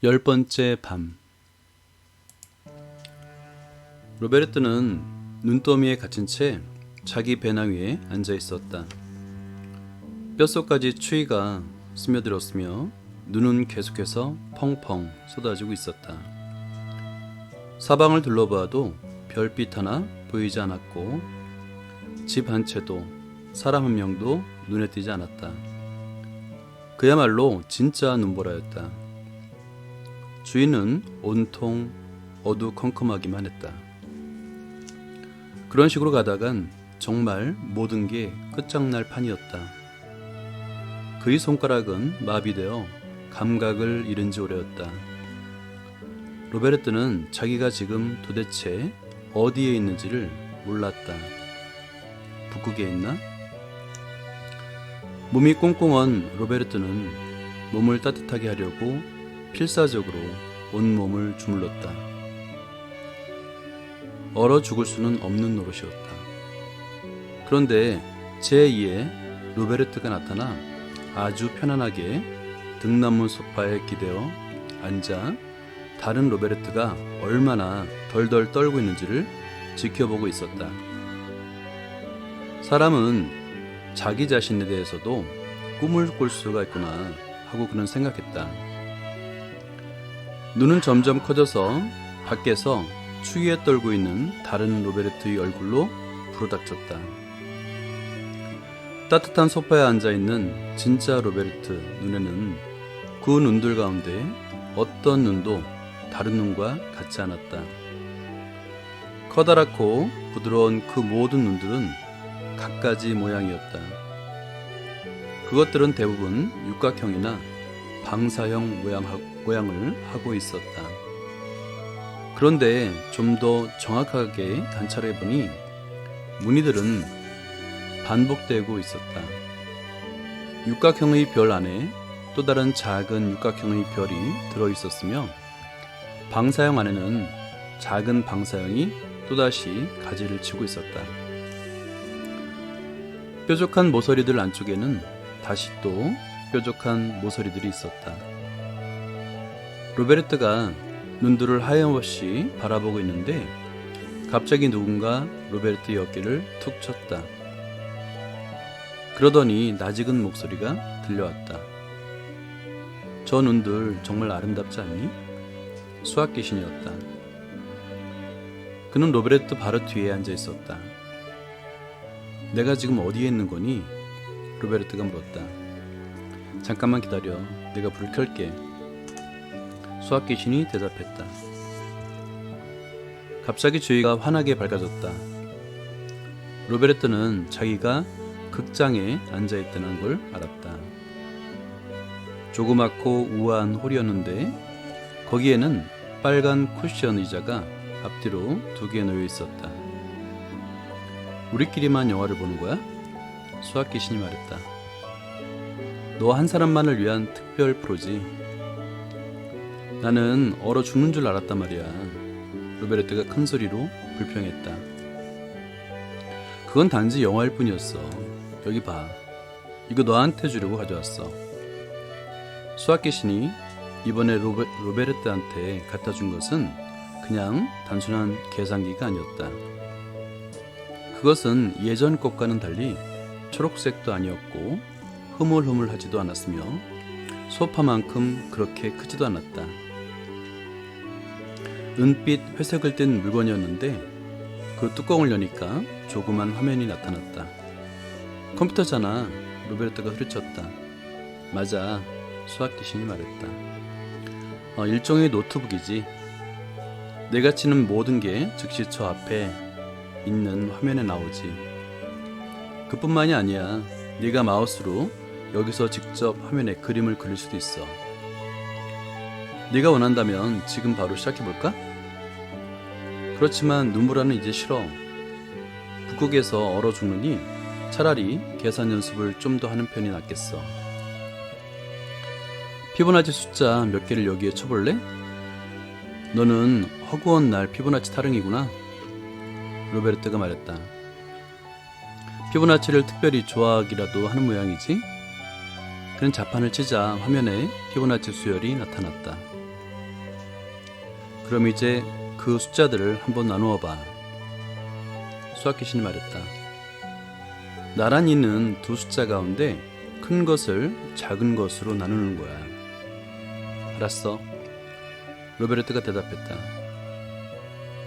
10번째 밤. 로베르트는 눈더미에 갇힌 채 자기 배낭 위에 앉아 있었다. 뼛속까지 추위가 스며들었으며 눈은 계속해서 펑펑 쏟아지고 있었다. 사방을 둘러봐도 별빛 하나 보이지 않았고 집 한 채도 사람 한 명도 눈에 띄지 않았다. 그야말로 진짜 눈보라였다. 주위는 온통 어두컴컴하기만 했다. 그런 식으로 가다간 정말 모든 게 끝장날 판이었다. 그의 손가락은 마비되어 감각을 잃은 지 오래였다. 로베르트는 자기가 지금 도대체 어디에 있는지를 몰랐다. 북극에 있나? 몸이 꽁꽁한 로베르트는 몸을 따뜻하게 하려고 필사적으로 온몸을 주물렀다. 얼어 죽을 수는 없는 노릇이었다. 그런데 제2의 로베르트가 나타나 아주 편안하게 등나무 소파에 기대어 앉아 다른 로베르트가 얼마나 덜덜 떨고 있는지를 지켜보고 있었다. 사람은 자기 자신에 대해서도 꿈을 꿀 수가 있구나 하고 그는 생각했다. 눈은 점점 커져서 밖에서 추위에 떨고 있는 다른 로베르트의 얼굴로 부르닥쳤다. 따뜻한 소파에 앉아있는 진짜 로베르트 눈에는 그 눈들 가운데 어떤 눈도 다른 눈과 같지 않았다. 커다랗고 부드러운 그 모든 눈들은 갖가지 모양이었다. 그것들은 대부분 육각형이나 방사형 모양을 하고 있었다. 그런데 좀 더 정확하게 관찰해보니 무늬들은 반복되고 있었다. 육각형의 별 안에 또 다른 작은 육각형의 별이 들어있었으며 방사형 안에는 작은 방사형이 또다시 가지를 치고 있었다. 뾰족한 모서리들 안쪽에는 다시 또 뾰족한 모서리들이 있었다. 로베르트가 눈들을 하염없이 바라보고 있는데 갑자기 누군가 로베르트의 어깨를 툭 쳤다. 그러더니 낯익은 목소리가 들려왔다. 저 눈들 정말 아름답지 않니? 수학 귀신이었다. 그는 로베르트 바로 뒤에 앉아 있었다. 내가 지금 어디에 있는 거니? 로베르트가 물었다. 잠깐만 기다려. 내가 불을 켤게. 수학 귀신이 대답했다. 갑자기 주위가 환하게 밝아졌다. 로베르트는 자기가 극장에 앉아있다는 걸 알았다. 조그맣고 우아한 홀이었는데 거기에는 빨간 쿠션 의자가 앞뒤로 2개 놓여 있었다. 우리끼리만 영화를 보는 거야? 수학 귀신이 말했다. 너 한 사람만을 위한 특별 프로지. 나는 얼어 죽는 줄 알았단 말이야. 로베르트가 큰 소리로 불평했다. 그건 단지 영화일 뿐이었어. 여기 봐. 이거 너한테 주려고 가져왔어. 수학 귀신이 이번에 로베르트한테 갖다 준 것은 그냥 단순한 계산기가 아니었다. 그것은 예전 것과는 달리 초록색도 아니었고 흐물흐물하지도 않았으며 소파만큼 그렇게 크지도 않았다. 은빛 회색을 띤 물건이었는데 그 뚜껑을 여니까 조그만 화면이 나타났다. 컴퓨터잖아. 로베르트가 후려쳤다. 맞아. 수학 귀신이 말했다. 일종의 노트북이지. 내가 치는 모든 게 즉시 저 앞에 있는 화면에 나오지. 그뿐만이 아니야. 네가 마우스로 여기서 직접 화면에 그림을 그릴 수도 있어. 네가 원한다면 지금 바로 시작해볼까? 그렇지만 눈보라는 이제 싫어. 북극에서 얼어 죽느니 차라리 계산 연습을 좀 더 하는 편이 낫겠어. 피보나치 숫자 몇 개를 여기에 쳐볼래? 너는 허구한 날 피보나치 타령이구나. 로베르트가 말했다. 피보나치를 특별히 좋아하기라도 하는 모양이지? 그는 자판을 치자 화면에 피보나치 수열이 나타났다. 그럼 이제 그 숫자들을 한번 나누어 봐. 수학 귀신이 말했다. 나란히 있는 두 숫자 가운데 큰 것을 작은 것으로 나누는 거야. 알았어. 로베르트가 대답했다.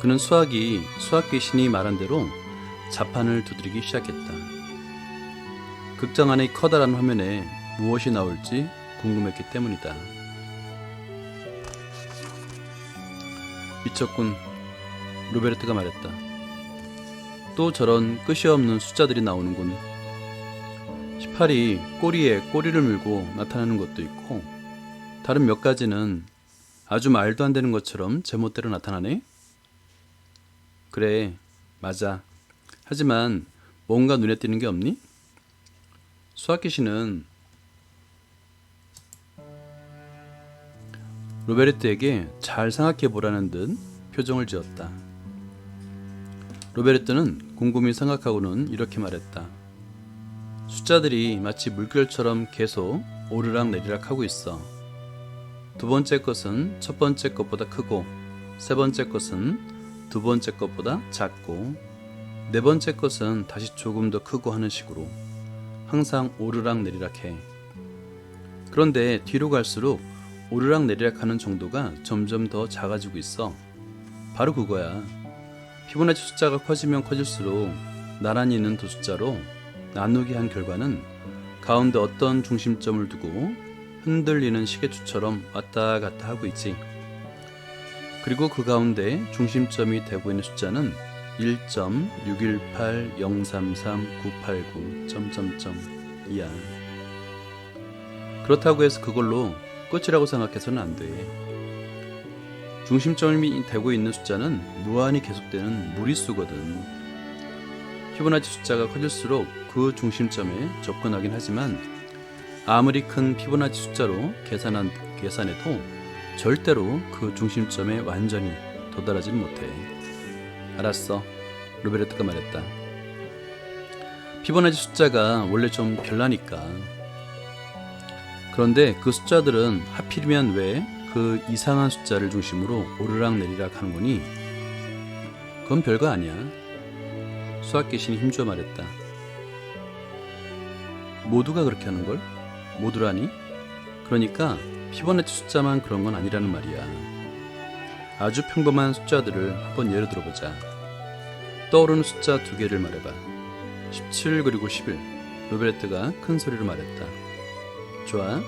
그는 수학 귀신이 말한 대로 자판을 두드리기 시작했다. 극장 안의 커다란 화면에 무엇이 나올지 궁금했기 때문이다. 미쳤군. 로베르트가 말했다. 또 저런 끝이 없는 숫자들이 나오는군. 18이 꼬리에 꼬리를 물고 나타나는 것도 있고 다른 몇 가지는 아주 말도 안 되는 것처럼 제멋대로 나타나네. 그래, 맞아. 하지만 뭔가 눈에 띄는 게 없니? 수학 귀신은 로베르트에게 잘 생각해 보라는 듯 표정을 지었다. 로베르트는 곰곰이 생각하고는 이렇게 말했다. 숫자들이 마치 물결처럼 계속 오르락내리락 하고 있어. 두 번째 것은 첫 번째 것보다 크고, 세 번째 것은 두 번째 것보다 작고, 네 번째 것은 다시 조금 더 크고 하는 식으로 항상 오르락내리락 해. 그런데 뒤로 갈수록 오르락내리락 하는 정도가 점점 더 작아지고 있어. 바로 그거야. 피보나치 숫자가 커지면 커질수록 나란히 있는 두 숫자로 나누게 한 결과는 가운데 어떤 중심점을 두고 흔들리는 시계추처럼 왔다 갔다 하고 있지. 그리고 그 가운데 중심점이 되고 있는 숫자는 1.6180339989... 그렇다고 해서 그걸로 끝이라고 생각해서는 안 돼. 중심점이 되고 있는 숫자는 무한히 계속되는 무리수거든. 피보나치 숫자가 커질수록 그 중심점에 접근하긴 하지만 아무리 큰 피보나치 숫자로 계산해도 절대로 그 중심점에 완전히 도달하지 못해. 알았어. 로베르트가 말했다. 피보나치 숫자가 원래 좀 별나니까. 그런데 그 숫자들은 하필이면 왜 그 이상한 숫자를 중심으로 오르락내리락 하는 거니? 그건 별거 아니야. 수학 귀신이 힘주어 말했다. 모두가 그렇게 하는 걸? 모두라니? 그러니까 피보나치 숫자만 그런 건 아니라는 말이야. 아주 평범한 숫자들을 한번 예로 들어보자. 떠오르는 숫자 두 개를 말해봐. 17 그리고 11. 로베르트가 큰 소리로 말했다. 좋아.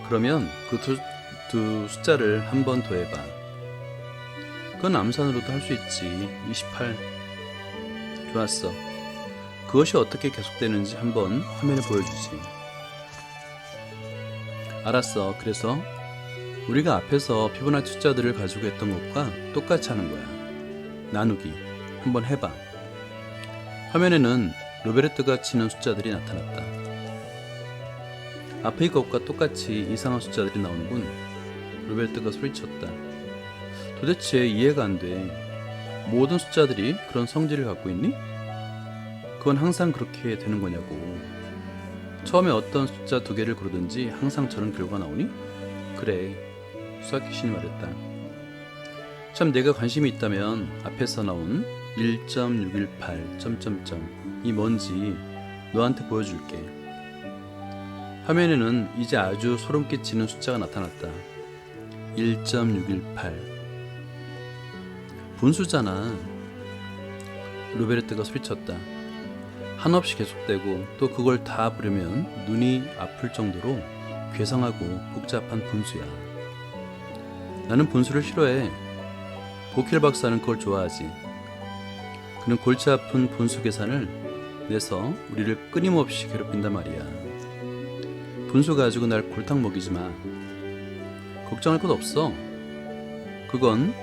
그러면 그 두 숫자를 한 번 더 해봐. 그건 암산으로도 할 수 있지. 28. 좋았어. 그것이 어떻게 계속되는지 한번 화면에 보여주지. 알았어. 그래서 우리가 앞에서 피보나치 숫자들을 가지고 했던 것과 똑같이 하는 거야. 나누기. 한번 해봐. 화면에는 로베르트가 치는 숫자들이 나타났다. 앞의 것과 똑같이 이상한 숫자들이 나오는군. 로베르트가 소리쳤다. 도대체 이해가 안 돼. 모든 숫자들이 그런 성질을 갖고 있니? 그건 항상 그렇게 되는 거냐고. 처음에 어떤 숫자 두 개를 고르든지 항상 저런 결과가 나오니? 그래. 수학 귀신이 말했다. 참 내가 관심이 있다면 앞에서 나온 1.618... 이 뭔지 너한테 보여줄게. 화면에는 이제 아주 소름 끼치는 숫자가 나타났다. 1.618. 분수잖아. 로베르트가 소리쳤다. 한없이 계속되고 또 그걸 다 부르면 눈이 아플 정도로 괴상하고 복잡한 분수야. 나는 분수를 싫어해. 보킬 박사는 그걸 좋아하지. 그는 골치 아픈 분수 계산을 내서 우리를 끊임없이 괴롭힌단 말이야. 분수 가지고 날 골탕 먹이지 마. 걱정할 것 없어. 그건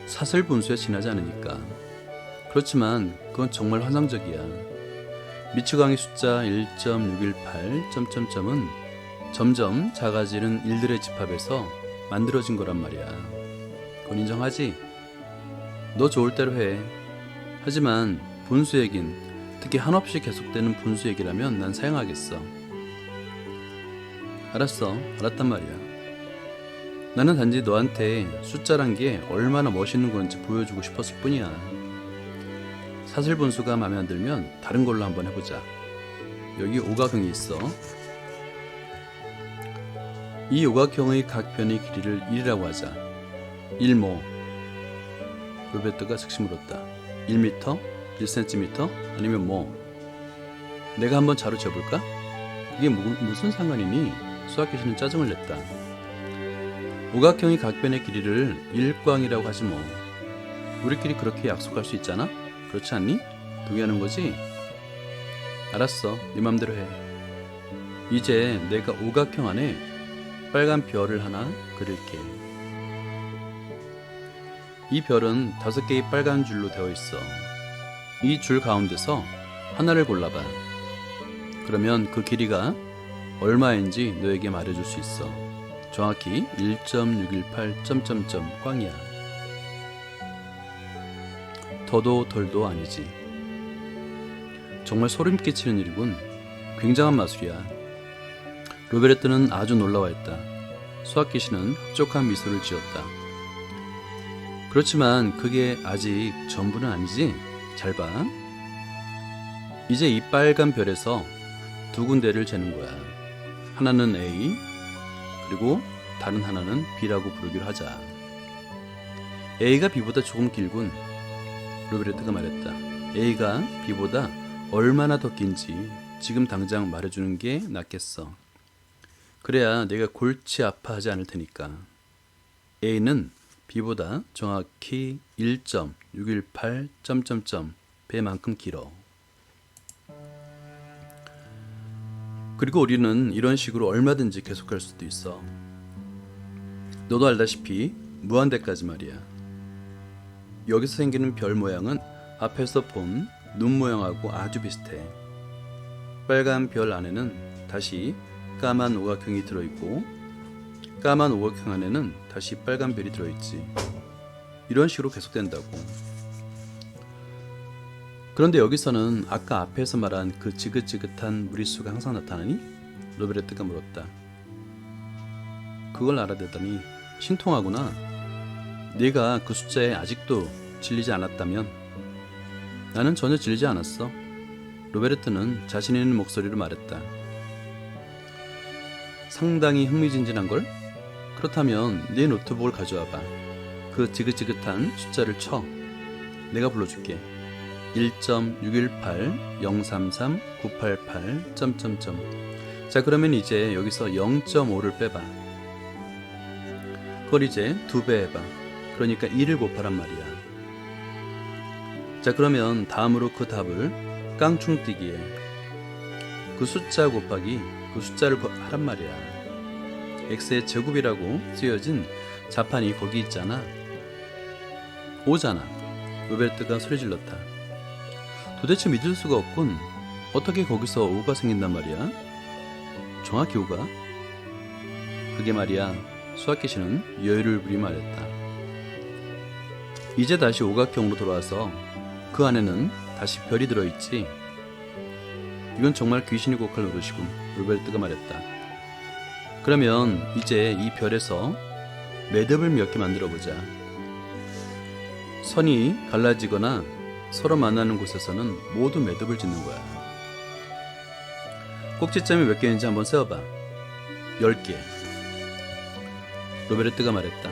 사슬 분수에 지나지 않으니까. 그렇지만 그건 정말 환상적이야. 미츠광이 숫자 1.618... 은 점점 작아지는 일들의 집합에서 만들어진 거란 말이야. 그건 인정하지? 너 좋을 대로 해. 하지만 분수 얘긴, 특히 한없이 계속되는 분수 얘기라면 난 사양하겠어. 알았어. 알았단 말이야. 나는 단지 너한테 숫자란 게 얼마나 멋있는 건지 보여주고 싶었을 뿐이야. 사슬 분수가 마음에 안 들면 다른 걸로 한번 해보자. 여기 오각형이 있어. 이 오각형의 각 변의 길이를 1이라고 하자. 1모. 로베르토가 즉시 물었다. 1m? 1cm? 아니면 뭐? 내가 한번 자로 재볼까? 그게 무슨 상관이니? 수학 교수는 짜증을 냈다. 오각형의 각 변의 길이를 1꽝이라고 하지 뭐. 우리끼리 그렇게 약속할 수 있잖아? 그렇지 않니? 동의하는 거지? 알았어. 네 맘대로 해. 이제 내가 오각형 안에 빨간 별을 하나 그릴게. 이 별은 5개의 빨간 줄로 되어 있어. 이 줄 가운데서 하나를 골라봐. 그러면 그 길이가 얼마인지 너에게 말해줄 수 있어. 정확히 1.618 꽝이야. 더도 덜도 아니지. 정말 소름 끼치는 일이군. 굉장한 마술이야. 로베르토는 아주 놀라워했다. 수학 교수는 흡족한 미소를 지었다. 그렇지만 그게 아직 전부는 아니지. 잘 봐. 이제 이 빨간 별에서 2군데를 재는 거야. 하나는 A, 그리고 다른 하나는 B라고 부르기로 하자. A가 B보다 조금 길군. 로베르토가 말했다. A가 B보다 얼마나 더 긴지 지금 당장 말해주는 게 낫겠어. 그래야 내가 골치 아파하지 않을 테니까. A는 B보다 정확히 1.618 배만큼 길어. 그리고 우리는 이런 식으로 얼마든지 계속할 수도 있어. 너도 알다시피 무한대까지 말이야. 여기서 생기는 별 모양은 앞에서 본 눈 모양하고 아주 비슷해. 빨간 별 안에는 다시 까만 오각형이 들어있고 까만 오각형 안에는 다시 빨간 별이 들어있지. 이런 식으로 계속된다고. 그런데 여기서는 아까 앞에서 말한 그 지긋지긋한 무리수가 항상 나타나니? 로베르토가 물었다. 그걸 알아내다니 신통하구나. 네가 그 숫자에 아직도 질리지 않았다면? 나는 전혀 질리지 않았어. 로베르토는 자신 있는 목소리로 말했다. 상당히 흥미진진한걸? 그렇다면 네 노트북을 가져와봐. 그 지긋지긋한 숫자를 쳐. 내가 불러줄게. 1.618 033 988 자, 그러면 이제 여기서 0.5를 빼봐. 그걸 이제 2배 해봐. 그러니까 2를 곱하란 말이야. 자, 그러면 다음으로 그 답을 깡충뛰기에 그 숫자 곱하기 그 숫자를 하란 말이야. x의 제곱이라고 쓰여진 자판이 거기 있잖아. 5잖아. 로베르토가 소리 질렀다. 도대체 믿을 수가 없군. 어떻게 거기서 5가 생긴단 말이야? 정확히 5가? 그게 말이야. 수학 교수는 여유를 부리며 말했다. 이제 다시 오각형으로 돌아와서 그 안에는 다시 별이 들어있지. 이건 정말 귀신이 곡할 노릇이군. 로베르토가 말했다. 그러면 이제 이 별에서 매듭을 몇 개 만들어보자. 선이 갈라지거나 서로 만나는 곳에서는 모두 매듭을 짓는 거야. 꼭지점이 몇 개인지 한번 세어봐. 10개. 로베르토가 말했다.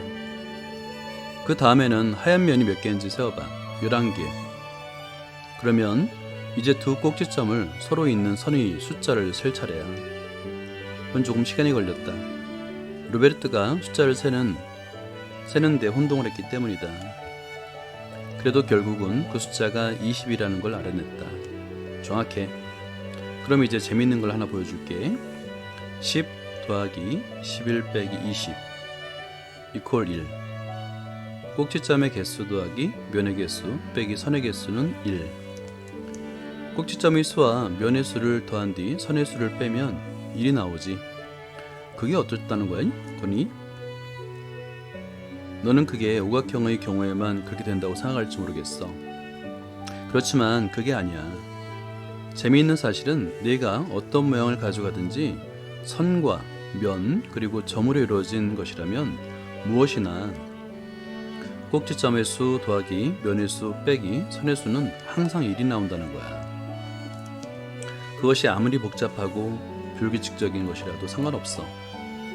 그 다음에는 하얀 면이 몇 개인지 세어봐. 11개. 그러면 이제 두 꼭지점을 서로 있는 선의 숫자를 셀 차례야. 그건 조금 시간이 걸렸다. 로베르토가 숫자를 세는데 혼동을 했기 때문이다. 그래도 결국은 그 숫자가 20이라는 걸 알아냈다. 정확해. 그럼 이제 재밌는 걸 하나 보여줄게. 10 더하기 11 빼기 20 이퀄 1. 꼭지점의 개수 더하기 면의 개수 빼기 선의 개수는 1. 꼭지점의 수와 면의 수를 더한 뒤 선의 수를 빼면 1이 나오지. 그게 어떻다는 거야, 거니? 너는 그게 오각형의 경우에만 그렇게 된다고 생각할지 모르겠어. 그렇지만 그게 아니야. 재미있는 사실은 네가 어떤 모양을 가져가든지 선과 면 그리고 점으로 이루어진 것이라면 무엇이나 꼭지점의 수 더하기 면의 수 빼기 선의 수는 항상 1이 나온다는 거야. 그것이 아무리 복잡하고 불규칙적인 것이라도 상관없어.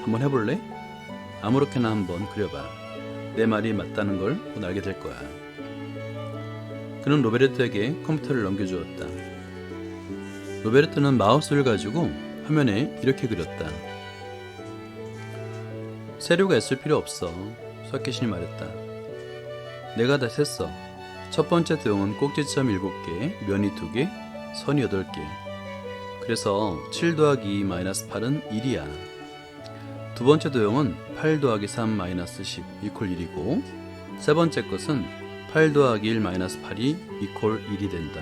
한번 해볼래? 아무렇게나 한번 그려봐. 내 말이 맞다는 걸 곧 알게 될 거야. 그는 로베르토에게 컴퓨터를 넘겨주었다. 로베르토는 마우스를 가지고 화면에 이렇게 그렸다. 세로가 있을 필요 없어. 수학귀신이 말했다. 내가 다 셌어. 첫 번째 도형은 꼭지점 7개, 면이 2개, 선이 8개. 그래서 7 더하기 2 마이너스 8은 1이야. 두 번째 도형은 8 더하기 3 마이너스 10 이퀄 1이고, 세 번째 것은 8 더하기 1 마이너스 8이 이퀄 1이 된다.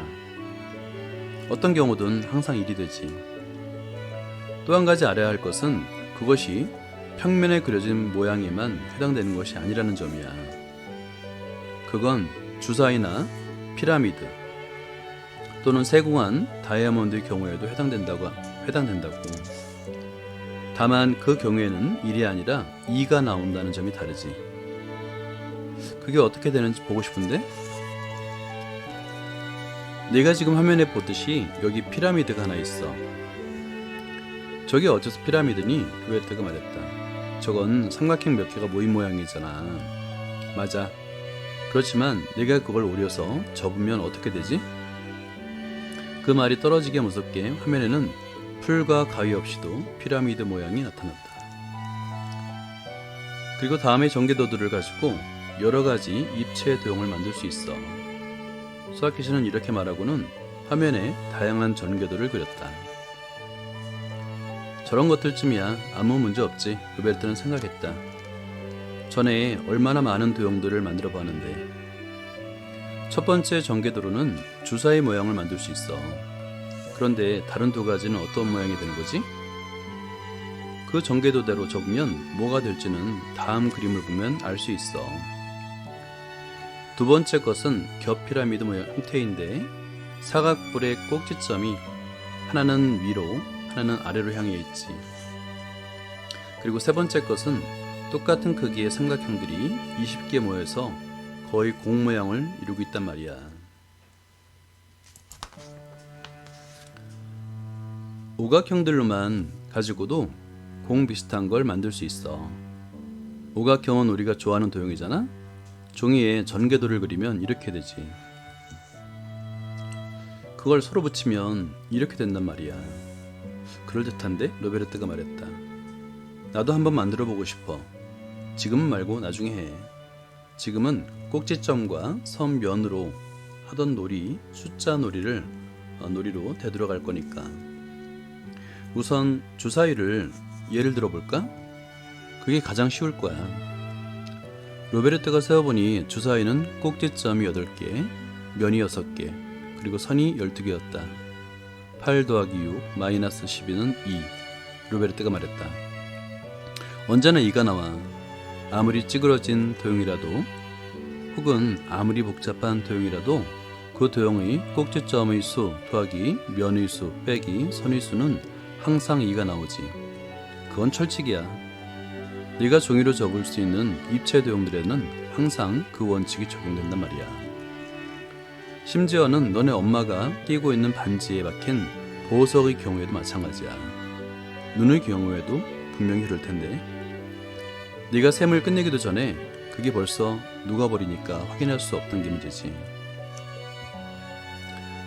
어떤 경우든 항상 1이 되지. 또 한 가지 알아야 할 것은 그것이 평면에 그려진 모양에만 해당되는 것이 아니라는 점이야. 그건 주사위나 피라미드 또는 세공한 다이아몬드의 경우에도 해당된다고. 다만 그 경우에는 1이 아니라 2가 나온다는 점이 다르지. 그게 어떻게 되는지 보고 싶은데? 내가 지금 화면에 보듯이 여기 피라미드가 하나 있어. 저게 어째서 피라미드니? 로베르토가 말했다. 저건 삼각형 몇 개가 모인 모양이잖아. 맞아. 그렇지만 내가 그걸 오려서 접으면 어떻게 되지? 그 말이 떨어지게 무섭게 화면에는 풀과 가위 없이도 피라미드 모양이 나타났다. 그리고 다음에 전개도들을 가지고 여러 가지 입체 도형을 만들 수 있어. 수학귀신은 이렇게 말하고는 화면에 다양한 전개도를 그렸다. 저런 것들쯤이야 아무 문제 없지, 로베르토는 생각했다. 전에 얼마나 많은 도형들을 만들어 봤는데. 첫 번째 전개도로는 주사위 모양을 만들 수 있어. 그런데 다른 두 가지는 어떤 모양이 되는 거지? 그 전개도대로 적으면 뭐가 될지는 다음 그림을 보면 알 수 있어. 두 번째 것은 겹 피라미드 모양 형태인데 사각뿔의 꼭지점이 하나는 위로 하나는 아래로 향해 있지. 그리고 세 번째 것은 똑같은 크기의 삼각형들이 20개 모여서 거의 공 모양을 이루고 있단 말이야. 오각형들로만 가지고도 공 비슷한 걸 만들 수 있어. 오각형은 우리가 좋아하는 도형이잖아? 종이에 전개도를 그리면 이렇게 되지. 그걸 서로 붙이면 이렇게 된단 말이야. 그럴듯한데? 로베르토가 말했다. 나도 한번 만들어 보고 싶어. 지금은 말고 나중에 해. 지금은 꼭지점과 선 면으로 하던 놀이, 숫자 놀이로 되돌아갈 거니까. 우선 주사위를 예를 들어 볼까? 그게 가장 쉬울 거야. 로베르토가 세어보니 주사위는 꼭지점이 8개, 면이 6개, 그리고 선이 12개였다. 8 더하기 6 마이너스 12는 2. 로베르토가 말했다. 언제나 2가 나와. 아무리 찌그러진 도형이라도 혹은 아무리 복잡한 도형이라도 그 도형의 꼭지점의 수 더하기 면의 수 빼기 선의 수는 항상 2가 나오지. 그건 철칙이야. 네가 종이로 접을 수 있는 입체 도형들에는 항상 그 원칙이 적용된단 말이야. 심지어는 너네 엄마가 끼고 있는 반지에 박힌 보석의 경우에도 마찬가지야. 눈의 경우에도 분명히 그럴 텐데. 네가 셈을 끝내기도 전에 그게 벌써 녹아버리니까 확인할 수 없던 게 문제지.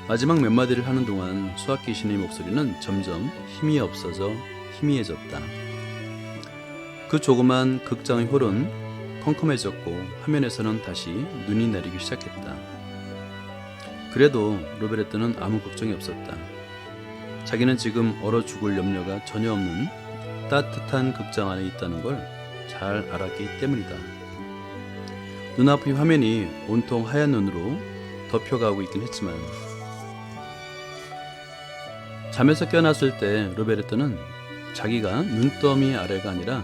마지막 몇 마디를 하는 동안 수학귀신의 목소리는 점점 힘이 없어져 희미해졌다. 그 조그만 극장의 홀은 컴컴해졌고 화면에서는 다시 눈이 내리기 시작했다. 그래도 로베르토는 아무 걱정이 없었다. 자기는 지금 얼어 죽을 염려가 전혀 없는 따뜻한 극장 안에 있다는 걸 잘 알았기 때문이다. 눈앞의 화면이 온통 하얀 눈으로 덮여가고 있긴 했지만 잠에서 깨어났을 때 로베르토는 자기가 눈더미 아래가 아니라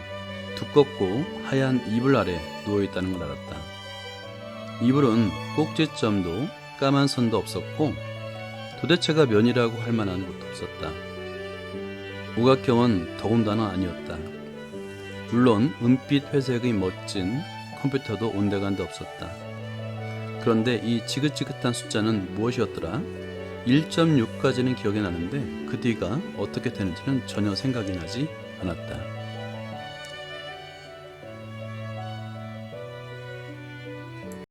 두껍고 하얀 이불 아래 누워있다는 걸 알았다. 이불은 꼭지점도 까만 선도 없었고 도대체가 면이라고 할 만한 것도 없었다. 오각형은 더군다나 아니었다. 물론 은빛 회색의 멋진 컴퓨터도 온데간데 없었다. 그런데 이 지긋지긋한 숫자는 무엇이었더라? 1.6까지는 기억이 나는데 그 뒤가 어떻게 되는지는 전혀 생각이 나지 않았다.